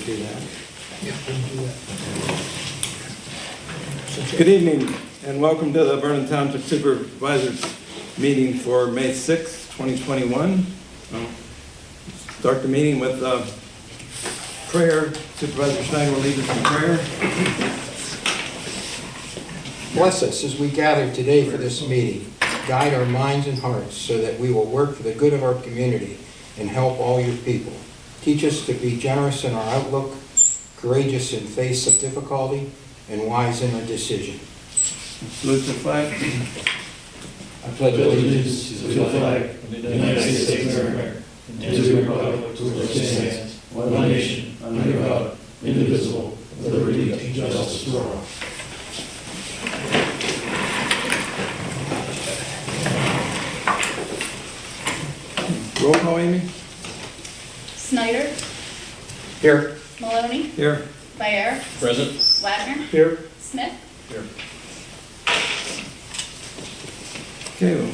do that. Yeah, we can do that. Good evening, and welcome to the Vernon Township Supervisors meeting for May 6, 2021. Start the meeting with prayer. Supervisor Schneider will lead us in prayer. Bless us as we gather today for this meeting. Guide our minds and hearts so that we will work for the good of our community and help all your people. Teach us to be generous in our outlook, courageous in face of difficulty, and wise in our decision. Salute the flag. I pledge allegiance to the flag of the United States of America and to the republic for which it stands, one nation, under God, indivisible, with liberty and justice for all. Roll call, Amy. Snyder, Here. Maloney, Here. Bayer, Present. Wagner, Here. Smith. Okay, we'll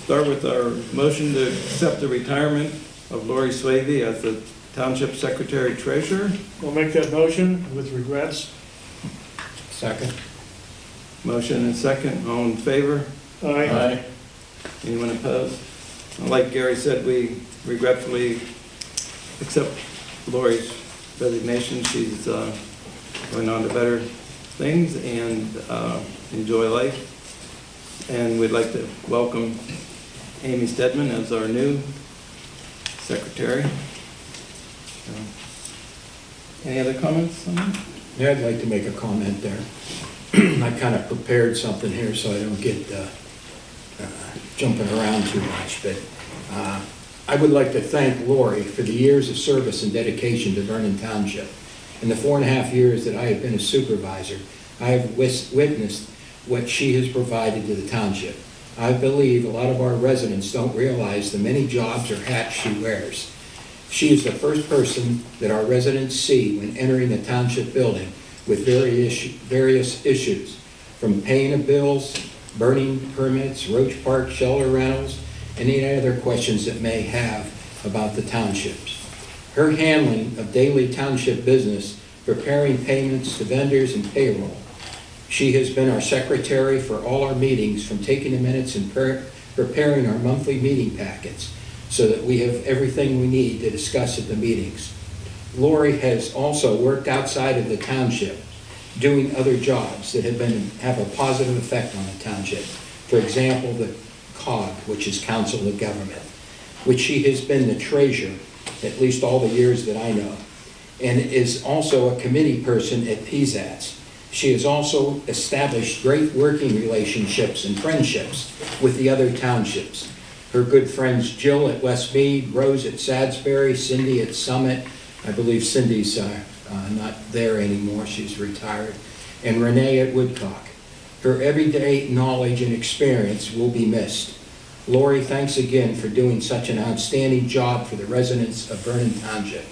start with our motion to accept the retirement of Lori Slavey as the Township Secretary Treasurer. I'll make that motion with regrets. Second. Motion and second. All in favor? Aye. Anyone opposed? Like Gary said, we regretfully accept Lori's resignation. She's going on to better things and enjoy life. And we'd like to welcome Amy Stedman as our new secretary. Any other comments on that? Yeah, I'd like to make a comment there. I kind of prepared something here so I don't get jumping around too much, but I would like to thank Lori for the years of service and dedication to Vernon Township. In the 4.5 years that I have been a supervisor, I have witnessed what she has provided to the township. I believe a lot of our residents don't realize the many jobs or hats she wears. She is the first person that our residents see when entering the township building with various issues, from paying of bills, burning permits, roach park, shelter rentals, and any other questions that may have about the townships. Her handling of daily township business, preparing payments to vendors and payroll. She has been our secretary for all our meetings, from taking the minutes and preparing our monthly meeting packets so that we have everything we need to discuss at the meetings. Lori has also worked outside of the township, doing other jobs that have a positive effect on the township. For example, the COG, which is Council of Government, which she has been the treasurer at least all the years that I know, and is also a committee person at PZATS. She has also established great working relationships and friendships with the other townships. Her good friends Jill at Westmead, Rose at Sadsbury, Cindy at Summit. I believe Cindy's not there anymore, she's retired. And Renee at Woodcock. Her everyday knowledge and experience will be missed. Lori, thanks again for doing such an outstanding job for the residents of Vernon Township.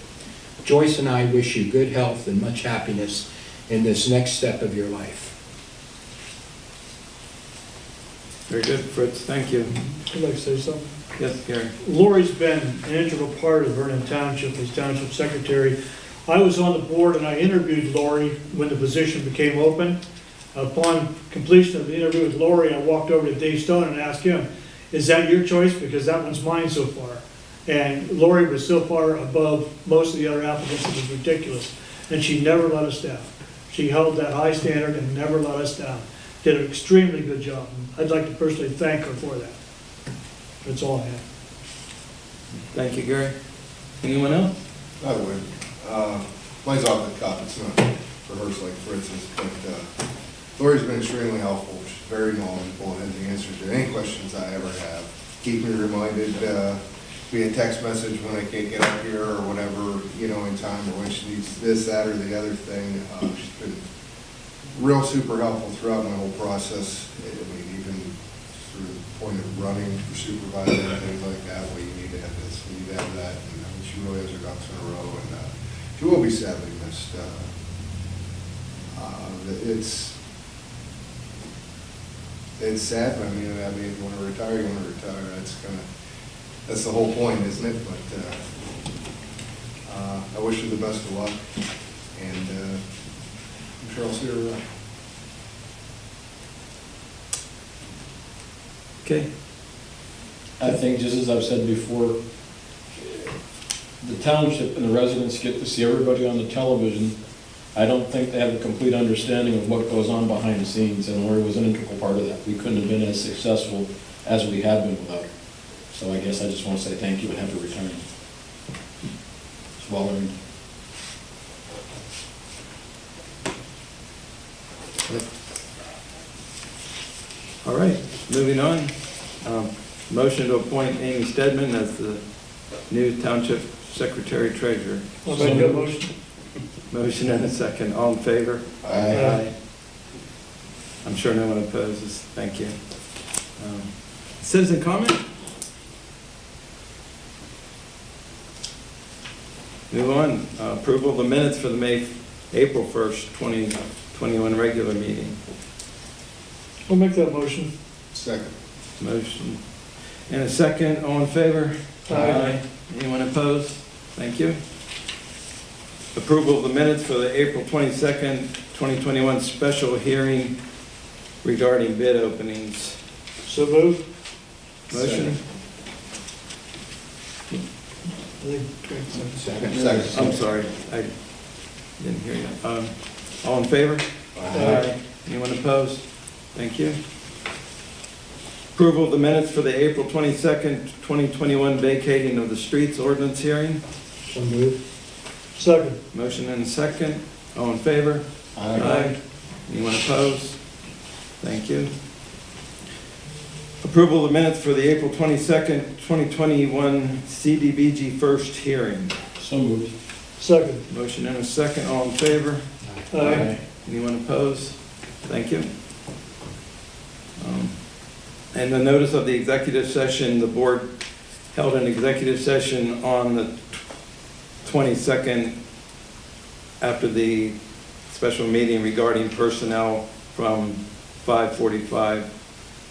Joyce and I wish you good health and much happiness in this next step of your life. Very good, Fritz. Thank you. I'd like to say something. Yes, Gary. Lori's been an integral part of Vernon Township as Township Secretary. I was on the board and I interviewed Lori when the position became open. Upon completion of the interview with Lori, I walked over to Dave Stone and asked him, is that your choice? Because that one's mine so far. And Lori was so far above most of the other applicants, it was ridiculous. And she never let us down. She held that high standard and never let us down. Did an extremely good job. I'd like to personally thank her for that. That's all I have. Thank you, Gary. Anyone else? I would. Mine's off the cuff. It's not rehearsed like Fritz's, but Lori's been extremely helpful. She's very knowledgeable and has the answers to any questions I ever have. Keep me reminded via text message when I can't get up here or whatever, you know, in time, or when she needs this, that, or the other thing. She's been real super helpful throughout my whole process. I mean, even through the point of running for supervisor and things like that, where you need to have this, you need to have that. And she really has her ducks in a row, and she will be sadly missed. It's sad. I mean, if you want to retire, you want to retire. That's the whole point, isn't it? But I wish her the best of luck, and I'm sure I'll see her around. Okay, I think, just as I've said before, the township and the residents get to see everybody on the television. I don't think they have a complete understanding of what goes on behind the scenes, and Lori was an integral part of that. We couldn't have been as successful as we have been without her. So I guess I just want to say thank you and have her return. It's well earned. all right, moving on. Motion to appoint Amy Stedman as the new township secretary treasurer. I'll make that motion. Motion and a second, all in favor? Aye. I'm sure no one opposes, thank you. Citizen comment? Move on, approval of the minutes for the April 1st, 2021 regular meeting. I'll make that motion. Second. Motion and a second, all in favor? Aye. Anyone opposed? Thank you. Approval of the minutes for the April 22nd, 2021 special hearing regarding bid openings. So moved. Motion? Second. I'm sorry, I didn't hear you. All in favor? Aye. Anyone opposed? Thank you. Approval of the minutes for the April 22nd, 2021 vacating of the streets ordinance hearing. So moved. Second. Motion and a second. All in favor? Aye. Anyone opposed? Thank you. Approval of the minutes for the April 22nd, 2021 CDBG first hearing. So moved. Second. Motion and a second. All in favor? Aye. Anyone opposed? Thank you. And the notice of the executive session, the board held an executive session on the 22nd after the special meeting regarding personnel from 5:45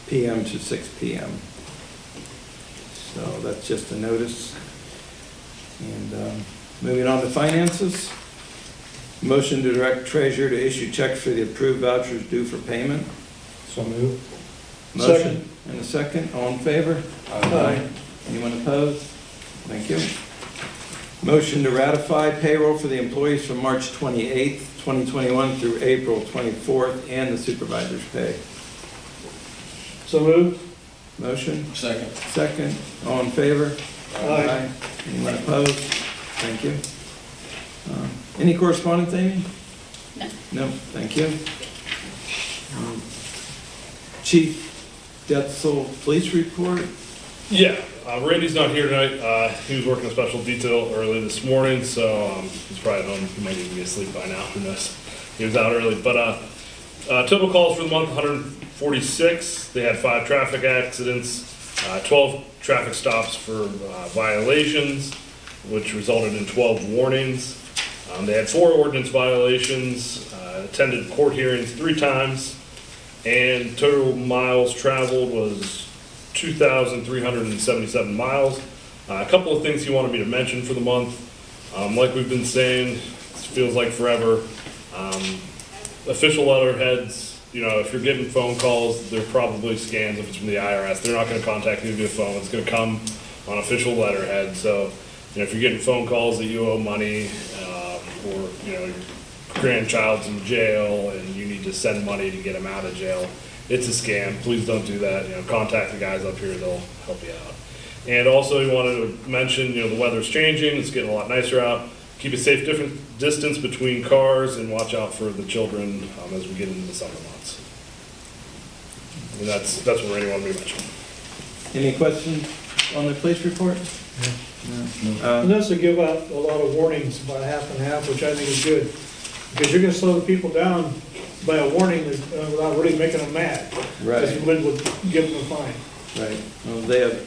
p.m. to 6 p.m. So that's just a notice. And moving on to finances. Motion to direct treasurer to issue checks for the approved vouchers due for payment. So moved. Motion and a second. All in favor? Aye. Anyone opposed? Thank you. Motion to ratify payroll for the employees from March 28th, 2021 through April 24th and the supervisor's pay. So moved. Motion? Second. Second. All in favor? Aye. Anyone opposed? Thank you. Any correspondence, Amy? No. No, thank you. Chief Detzel, police report? Yeah, Randy's not here tonight. He was working a special detail early this morning, so he's probably at home. He might even be asleep by now, who knows? He was out early, but total calls for the month, 146. They had 5 traffic accidents, 12 traffic stops for violations, which resulted in 12 warnings. They had 4 ordinance violations, attended court hearings 3 times, and total miles traveled was 2,377 miles. A couple of things he wanted me to mention for the month. Like we've been saying, it feels like forever. Official letterheads, you know, if you're getting phone calls, they're probably scams if it's from the IRS. They're not going to contact you via phone. It's going to come on official letterhead. So, you know, if you're getting phone calls that you owe money, or, you know, your grandchild's in jail and you need to send money to get them out of jail, it's a scam. Please don't do that. You know, contact the guys up here, they'll help you out. And also, you wanted to mention, you know, the weather's changing, it's getting a lot nicer out. Keep a safe different distance between cars and watch out for the children as we get into the summer months. And that's what Randy wanted me to mention. Any questions on the police report? No. And this will give out a lot of warnings, about half and half, which I think is good. Because you're gonna slow the people down by a warning without really making them mad. Because you Right, would give them a fine. right. Well, they have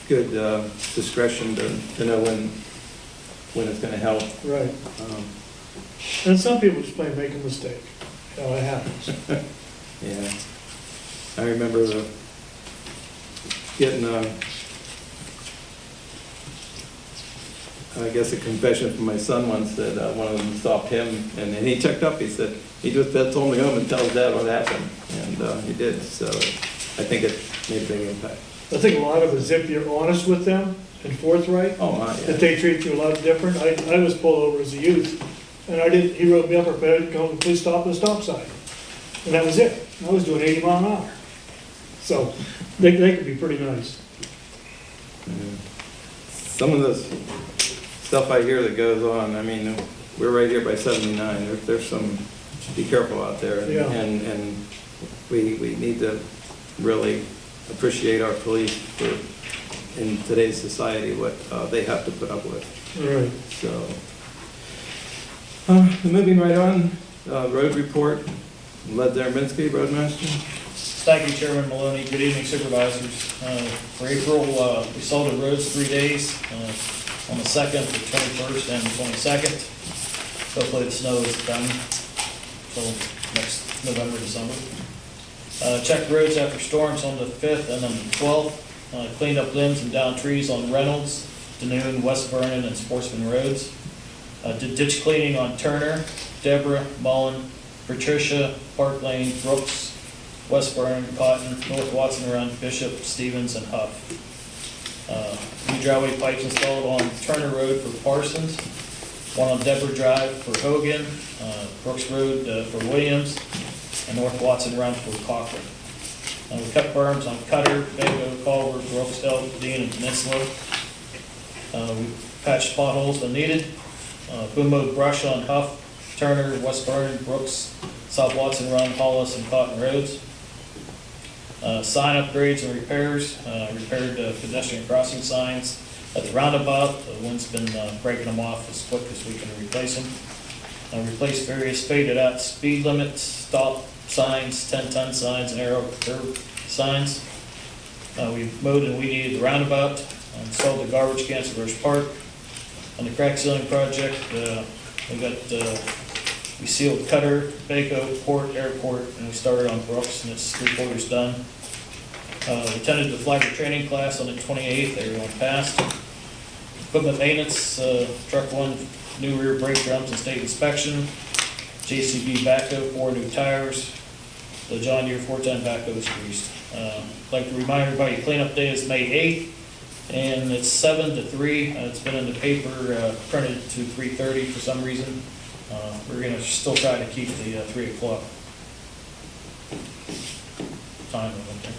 good discretion to know when it's gonna help. Right. Um, And some people just plain make a mistake. You know, it happens. Yeah. I remember getting I guess a confession from my son once that one of them stopped him, and then he checked up, he said, he just told me home and tell his dad what happened, and he did, so I think it made a big impact. I think a lot of it is if you're honest with them and forthright, Oh, my, that yeah. they treat you a lot different. I was pulled over as a youth, and he wrote me up, or go, please stop at the stop sign. And that was it. I was doing 80 mile an hour. So, they can be pretty nice. Some of the stuff I hear that goes on, I mean, we're right here by 79, there's some, be careful out there. Yeah. And we need to really appreciate our police for, in today's society, what they have to put up with. Right. So, moving right on, road report, Led Zarminski, Roadmaster. Thank you, Chairman Maloney. Good evening, Supervisors. For April, we sold the roads 3 days, on the 2nd, the 21st, and the 22nd. Hopefully the snow is done until next November, December. Checked roads after storms on the 5th and on the 12th. Cleaned up limbs and downed trees on Reynolds, Danoon, West Vernon, and Sportsman roads. Did ditch cleaning on Turner, Deborah, Mullen, Patricia, Park Lane, Brooks, West Vernon, Cotton, North Watson around Bishop, Stevens, and Huff. New driveway pipes installed on Turner Road for Parsons, one on Deborah Drive for Hogan, Brooks Road for Williams, and North Watson around for Cochran. We cut berms on Cutter, Bago, Culver, Brooks, Elk, Dean, and Peninsula. We patched potholes when needed. Boom mowed brush on Huff, Turner, West Vernon, Brooks, South Watson Run, Hollis, and Cotton roads. Sign upgrades and repairs, repaired pedestrian crossing signs at the roundabout. The wind's been breaking them off as quick as we can replace them. Replaced various faded out speed limits, stop signs, 10-ton signs, and arrow curve signs. We mowed and weeded the roundabout, installed the garbage cans at Rush Park. On the crack sealing project, we sealed Cutter, Baco, Port, Airport, and we started on Brooks, and it's 3/4 done. We attended the flagger training class on the 28th, everyone passed. Equipment maintenance, truck 1, new rear brake drums and state inspection. JCB backhoe, 4 new tires. The John Deere 410 backhoe is greased. I'd like to remind everybody, cleanup day is May 8th, and it's 7 to 3. It's been in the paper, printed to 3:30 for some reason. We're gonna still try to keep the 3 o'clock time limit there.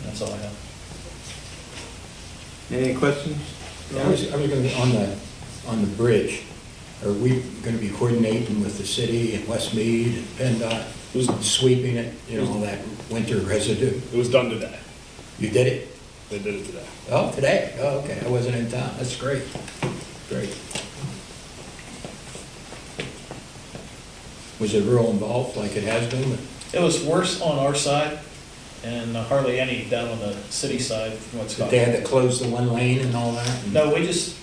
That's all I have. Any questions? I was gonna, on the bridge, are we gonna be coordinating with the city and Westmead and PennDOT, sweeping it, all that winter residue? It was done today. You did it? They did it today. Oh, today? Oh, okay, I wasn't in town, that's great, great. Was it real involved like it has been? It was worse on our side and hardly any down on the city side from what's Did going they on. have to close the one lane and all that? No, we just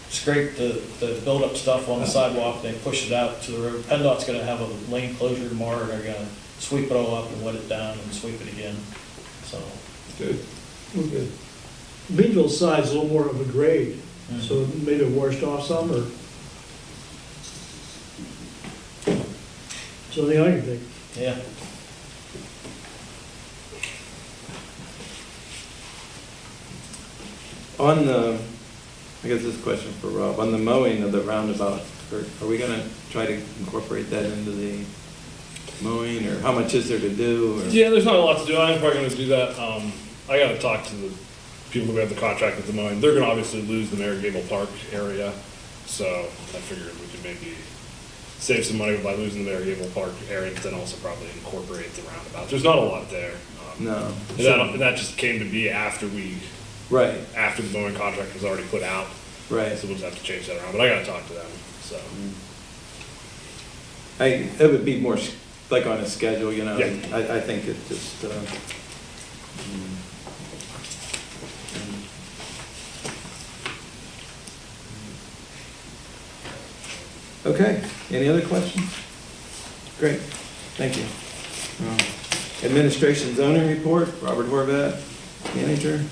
scraped the buildup stuff on the sidewalk, they pushed it out to the road. PennDOT's gonna have a lane closure tomorrow, and they're gonna sweep it all up and wet it down and sweep it again, so. Good. Good. Beanville's side's a little more of a grade, so maybe it washed off some, or? So the other thing. Yeah. On the, I guess this is a question for Rob, on the mowing of the roundabout, are we gonna try to incorporate that into the mowing, or how much is there to do? Or? Yeah, there's not a lot to do. I'm probably gonna do that. I gotta talk to the people who have the contract with the mowing. They're gonna obviously lose the Mary Gable Park area, so I figured we could maybe save some money by losing the Mary Gable Park area, but then also probably incorporate the roundabout. There's not a lot there. No. And that just came to be after Right, after the mowing contract was already put out. right. So we'll just have to change that around, but I gotta talk to them, so. It would be more like on a schedule, Yeah. I think it just, okay, any other questions? Great, thank you. Administration zoning report, Robert Horvath, manager.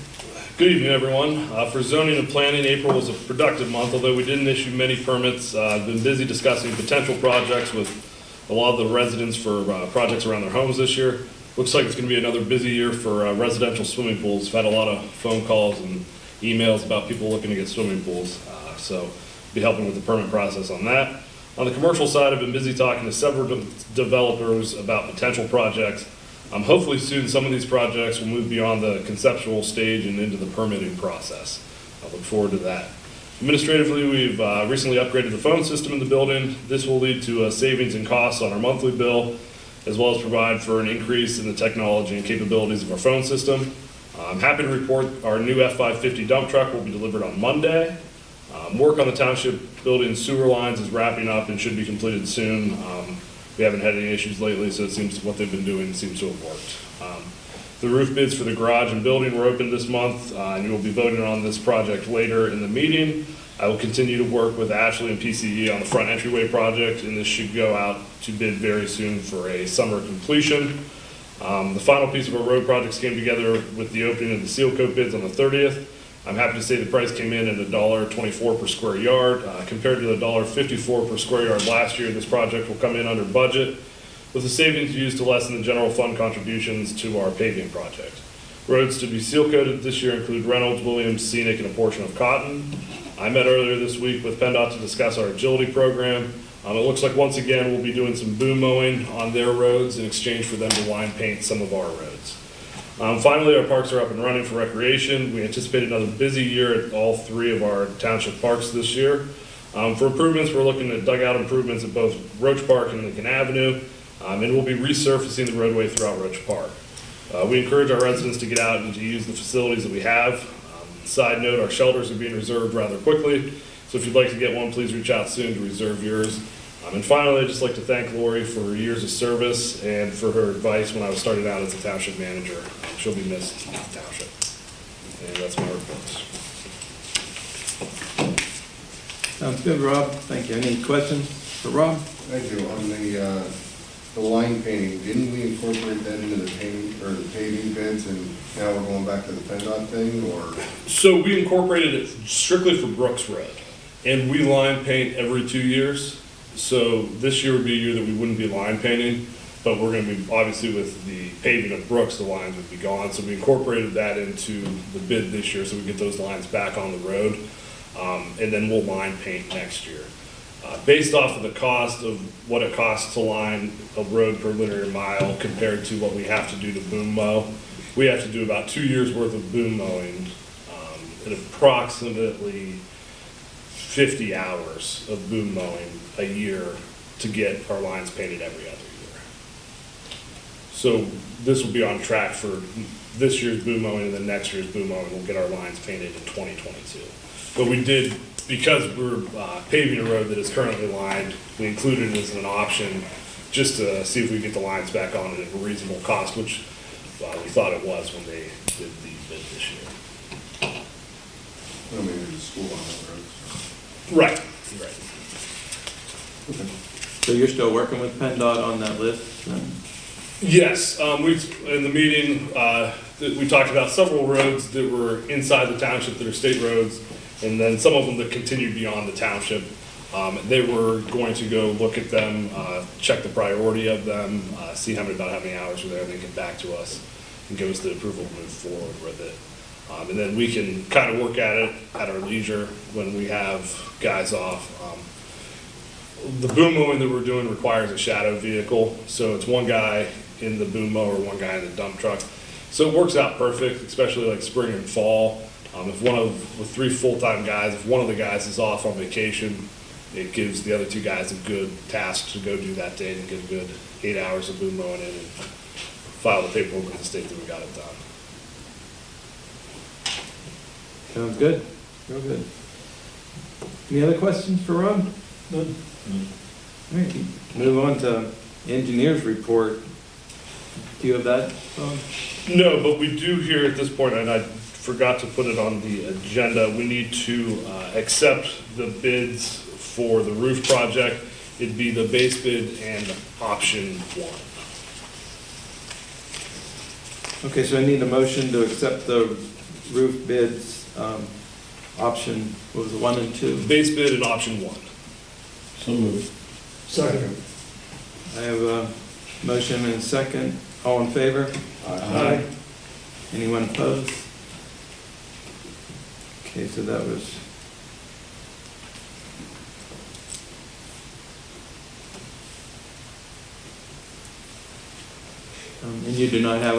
Good evening, everyone. For zoning and planning, April was a productive month, although we didn't issue many permits. I've been busy discussing potential projects with a lot of the residents for projects around their homes this year. Looks like it's going to be another busy year for residential swimming pools. I've had a lot of phone calls and emails about people looking to get swimming pools, so be helping with the permit process on that. On the commercial side, I've been busy talking to several developers about potential projects. Hopefully soon some of these projects will move beyond the conceptual stage and into the permitting process. I look forward to that. Administratively, we've recently upgraded the phone system in the building. This will lead to savings in costs on our monthly bill, as well as provide for an increase in the technology and capabilities of our phone system. I'm happy to report our new F-550 dump truck will be delivered on Monday. Work on the township building sewer lines is wrapping up and should be completed soon. We haven't had any issues lately, so it seems what they've been doing seems to have worked. The roof bids for the garage and building were opened this month, and you will be voting on this project later in the meeting. I will continue to work with Ashley and PCE on the front entryway project, and this should go out to bid very soon for a summer completion. The final piece of our road projects came together with the opening of the seal coat bids on the 30th. I'm happy to say the price came in at $1.24 per square yard. Compared to the $1.54 per square yard last year, this project will come in under budget, with the savings used to lessen the general fund contributions to our paving project. Roads to be seal coated this year include Reynolds, Williams, Scenic, and a portion of Cotton. I met earlier this week with PennDOT to discuss our agility program. It looks like once again we'll be doing some boom mowing on their roads in exchange for them to line paint some of our roads. Finally, our parks are up and running for recreation. We anticipate another busy year at all three of our township parks this year. For improvements, we're looking at dugout improvements at both Roach Park and Lincoln Avenue, and we'll be resurfacing the roadway throughout Roach Park. We encourage our residents to get out and to use the facilities that we have. Side note, our shelters are being reserved rather quickly, so if you'd like to get one, please reach out soon to reserve yours. And finally, I'd just like to thank Lori for her years of service and for her advice when I was starting out as a township manager. She'll be missed in the township. And that's my report. Sounds good, Rob. Thank you. Any questions for Rob? Thank you. On the line painting, didn't we incorporate that into the painting, or the paving bids, and now we're going back to the PennDOT thing, or? So we incorporated it strictly for Brooks Road, and we line paint every 2 years. So this year would be a year that we wouldn't be line painting, but we're going to be, obviously with the paving of Brooks, the lines would be gone. So we incorporated that into the bid this year so we get those lines back on the road. And then we'll line paint next year. Based off of the cost of what it costs to line a road per linear mile compared to what we have to do to boom mow, we have to do about 2 years worth of boom mowing at approximately 50 hours of boom mowing a year to get our lines painted every other year. So this will be on track for this year's boom mowing, and then next year's boom mowing, we'll get our lines painted in 2022. But we did, because we're paving a road that is currently lined, we included it as an option just to see if we get the lines back on at a reasonable cost, which we thought it was when they did the bid this year. I mean, there's a school on that road. Right. So you're still working with PennDOT on that list? Yes, in the meeting, we talked about several roads that were inside the township that are state roads, and then some of them that continued beyond the township. They were going to go look at them, check the priority of them, see about how many hours were there, and then get back to us and give us the approval to move forward with it. And then we can kind of work at it at our leisure when we have guys off. The boom mowing that we're doing requires a shadow vehicle, so it's one guy in the boom mower, one guy in the dump truck. So it works out perfect, especially like spring and fall. With 3 full-time guys, if one of the guys is off on vacation, it gives the other 2 guys a good task to go do that day and get a good 8 hours of boom mowing in and file the paperwork with the state that we got it done. Sounds good. Real good. Any other questions for Rob? None. All right, move on to engineer's report. Do you have that, Rob? No, but we do here at this point, and I forgot to put it on the agenda, we need to accept the bids for the roof project. It'd be the base bid and option 1. Okay, so I need a motion to accept the roof bids, option, what was it, 1 and 2? Base bid and option 1. So moved. Second. I have a motion and a second. All in favor? Aye. Anyone opposed? Okay, so that was... And you do not have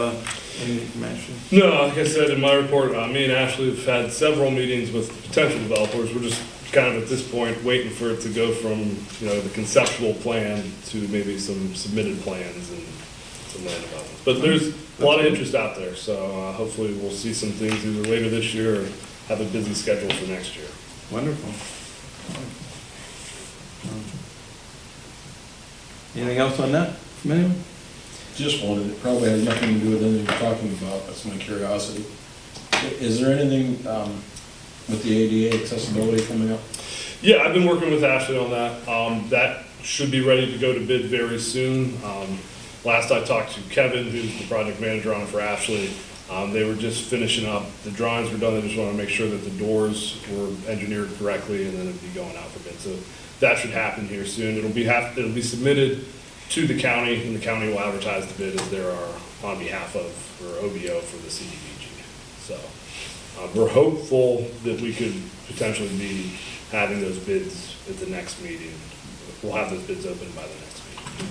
any information? No, like I said in my report, me and Ashley have had several meetings with potential developers. We're just kind of at this point waiting for it to go from, the conceptual plan to maybe some submitted plans and some land development. But there's a lot of interest out there, so hopefully we'll see some things either later this year or have a busy schedule for next year. Wonderful. Anything else on that from anyone? Just wanted, it probably has nothing to do with anything we're talking about, that's my curiosity. Is there anything with the ADA accessibility coming up? Yeah, I've been working with Ashley on that. That should be ready to go to bid very soon. Last I talked to Kevin, who's the project manager on it for Ashley, they were just finishing up. The drawings were done, they just want to make sure that the doors were engineered correctly and then it'd be going out for bid. So that should happen here soon. It'll be submitted to the county, and the county will advertise the bid as there are on behalf of, or OBO for the CDBG. So we're hopeful that we could potentially be having those bids at the next meeting. We'll have those bids open by the next meeting.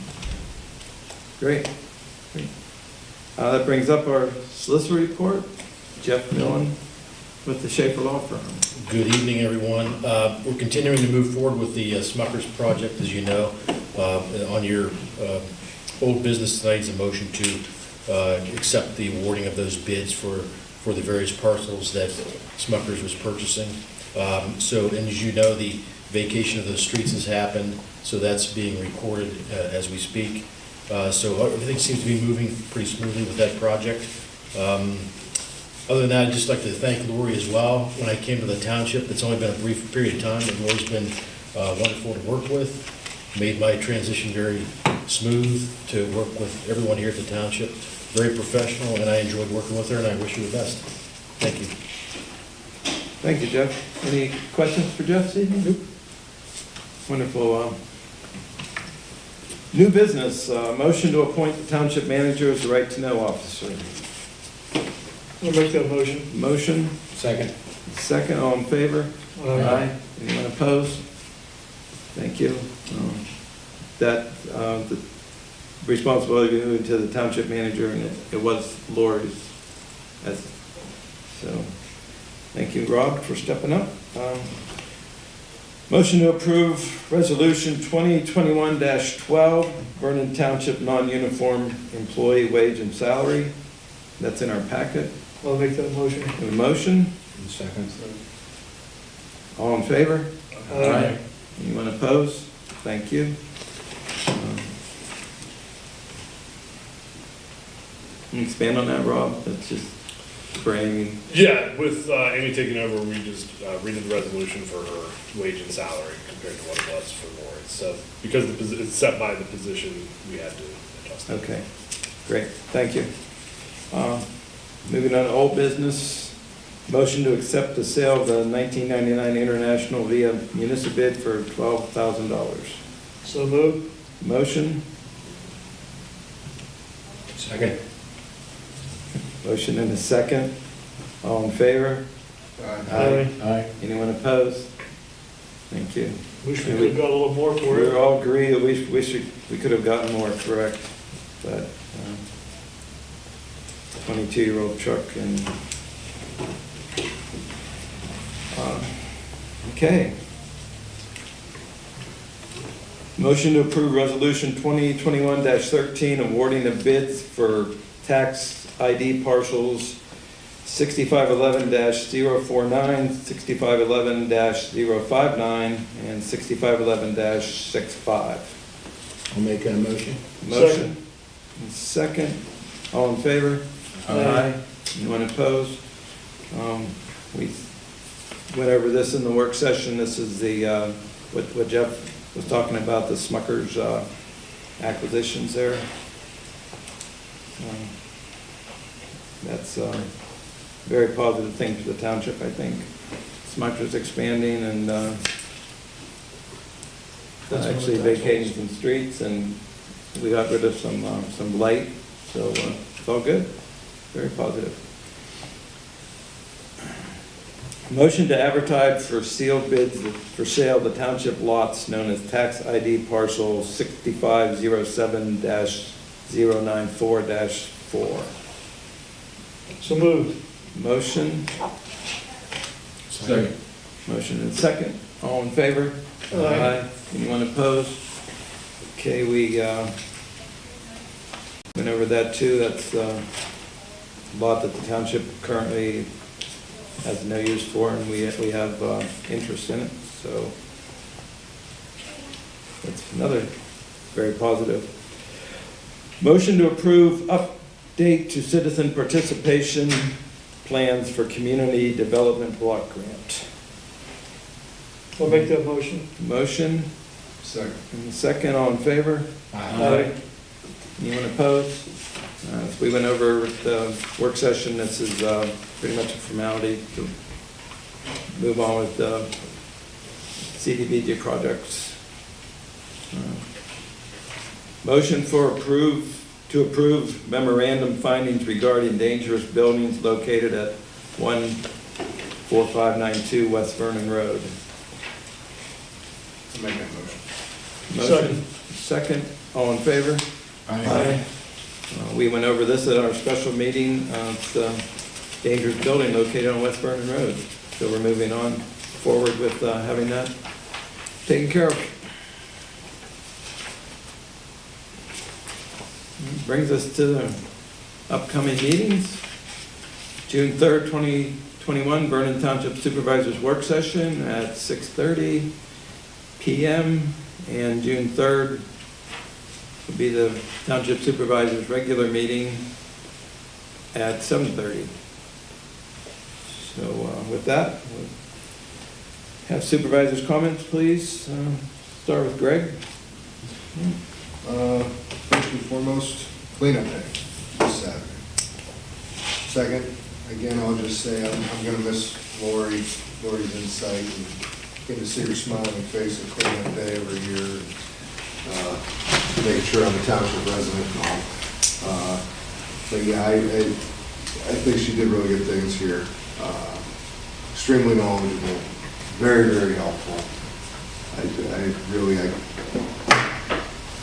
Great. Great. That brings up our solicitor report. Jeff Millen with the Schaefer Law Firm. Good evening, everyone. We're continuing to move forward with the Smuckers project, as you know. On your old business tonight is a motion to accept the awarding of those bids for the various parcels that Smuckers was purchasing. And as you know, the vacation of those streets has happened, so that's being recorded as we speak. So everything seems to be moving pretty smoothly with that project. Other than that, I'd just like to thank Lori as well. When I came to the township, it's only been a brief period of time, but Lori's been wonderful to work with. Made my transition very smooth to work with everyone here at the township. Very professional, and I enjoyed working with her, and I wish her the best. Thank you. Thank you, Jeff. Any questions for Jeff this evening? Nope. Wonderful. New business, motion to appoint the township manager as the right-to-know officer. I'll make that motion. Motion, Second. second, all in favor? Aye. Anyone opposed? Thank you. The responsibility moved to the township manager, and it was Lori's. So, thank you, Rob, for stepping up. Motion to approve Resolution 2021-12, Vernon Township non-uniform employee wage and salary. That's in our packet. I'll make that motion. Have a motion? And second. All in favor? Aye. Anyone opposed? Thank you. Can you expand on that, Rob? That's just for Amy. Yeah, with Amy taking over, we just redid the resolution for her wage and salary compared to what it was for Lori. So because it's set by the position, we had to adjust it. Okay, great, thank you. Moving on to old business, motion to accept the sale of the 1999 International via municipal bid for $12,000. So moved. Motion, Second. motion and a second. All in favor? Aye. Aye. Anyone opposed? Thank you. Wish we could have got a little more for We it. all agree that we could have gotten more, correct? But 22-year-old truck and, okay. Motion to approve Resolution 2021-13, awarding the bids for tax ID parcels 6511-049, 6511-059, and 6511-65. I'll make that motion. Motion. And second. All in favor? Aye. Anyone opposed? We went over this in the work session. This is the, what Jeff was talking about, the Smuckers acquisitions there. That's very positive thing for the township, I think. Smucker's expanding and actually vacating some streets, and we got rid of some light, so it's all good, very positive. Motion to advertise for sealed bids for sale the township lots known as tax ID parcel 6507-094-4. So moved. Motion, Second. motion and second. All in favor? Aye. Anyone opposed? Okay, we went over that too. That's a lot that the township currently has no use for, and we have interest in it, so that's another very positive. Motion to approve update to citizen participation plans for community development block grant. I'll make that motion. Motion Second. and second, all in favor? Aye. Anyone opposed? So we went over with the work session. This is pretty much a formality to move on with the CDBG projects. Motion to approve memorandum findings regarding dangerous buildings located at 14592 West Vernon Road. I'll make that motion. Motion, second, all in favor? Aye. We went over this at our special meeting. It's a dangerous building located on West Vernon Road. So we're moving on forward with having that taken care of. Brings us to the upcoming meetings. June 3rd, 2021, Vernon Township Supervisors Work Session at 6:30 p.m. And June 3rd will be the Township Supervisors regular meeting at 7:30. So with that, we'll have supervisors' comments, please. Start with Greg. First and foremost, cleanup day, this Saturday. Second, again, I'll just say I'm gonna miss Lori's insight and getting to see her smiling face at cleanup day every year. Making sure I'm a township resident and all. But yeah, I think she did really good things here. Extremely knowledgeable, very, very helpful. I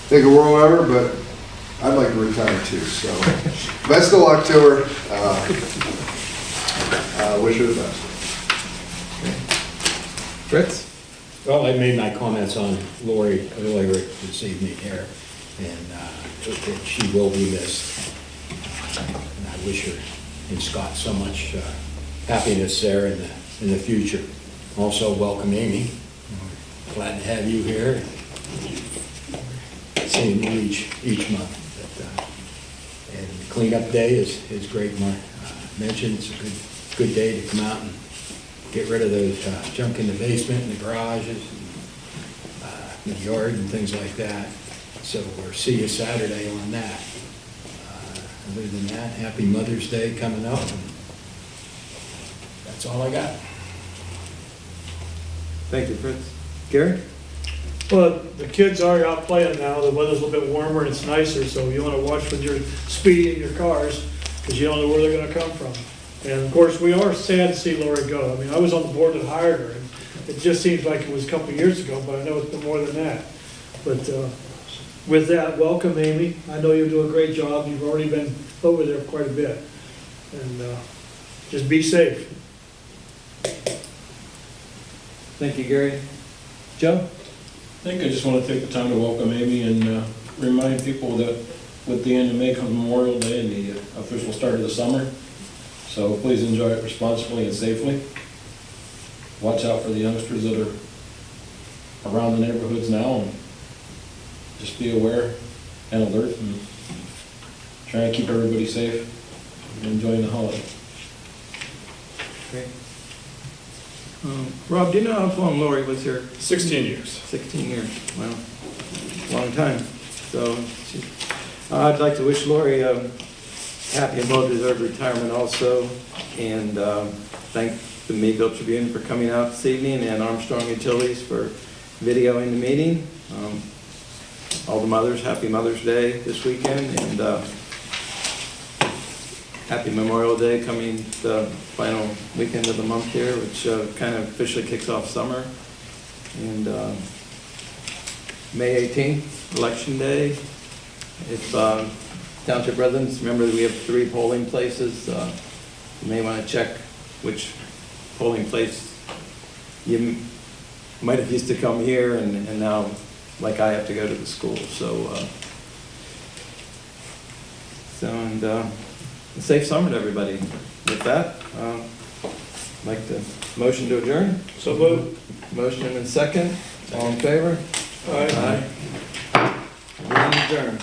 think a world of her, but I'd like to retire too, so best of luck to her. Wish her the best. Fritz? Well, I made my comments on Lori earlier this evening here, and that she will be missed. And I wish her and Scott so much happiness there in the future. Also, welcome Amy. Glad to have you here. Seeing you each month. And cleanup day is Greg mentioned. It's a good day to come out and get rid of those junk in the basement and the garages, and the yard and things like that. So we'll see you Saturday on that. Other than that, happy Mother's Day coming up. And that's all I got. Thank you, Fritz. Gary? Well, the kids are out playing now. The weather's a little bit warmer and it's nicer, so you want to watch when you're speeding in your cars because you don't know where they're going to come from. And of course, we are sad to see Lori go. I mean, I was on the board that hired her, and it just seems like it was a couple of years ago, but I know it's been more than that. But with that, welcome, Amy. I know you do a great job. You've already been over there quite a bit. And just be safe. Thank you, Gary. Joe? I think I just want to take the time to welcome Amy and remind people that with the end of May comes Memorial Day and the official start of the summer. So please enjoy it responsibly and safely. Watch out for the youngsters that are around the neighborhoods now, and just be aware and alert and try and keep everybody safe and enjoying the holiday. Great. Rob, do you know how long Lori was here? 16 years. 16 years. Wow. Long time. So I'd like to wish Lori a happy and well-deserved retirement also. And thank the Meadville Tribune for coming out this evening, and Armstrong Utilities for videoing the meeting. All the mothers, happy Mother's Day this weekend, and happy Memorial Day coming the final weekend of the month here, which kind of officially kicks off summer. And May 18th, Election Day. If township residents, remember that we have 3 polling places. You may want to check which polling place you might have used to come here, and now, like I have to go to the school. So, and a safe summer to everybody. With that, I'd like to motion to adjourn. So moved. Motion and second. All in favor? Aye. Meeting adjourned.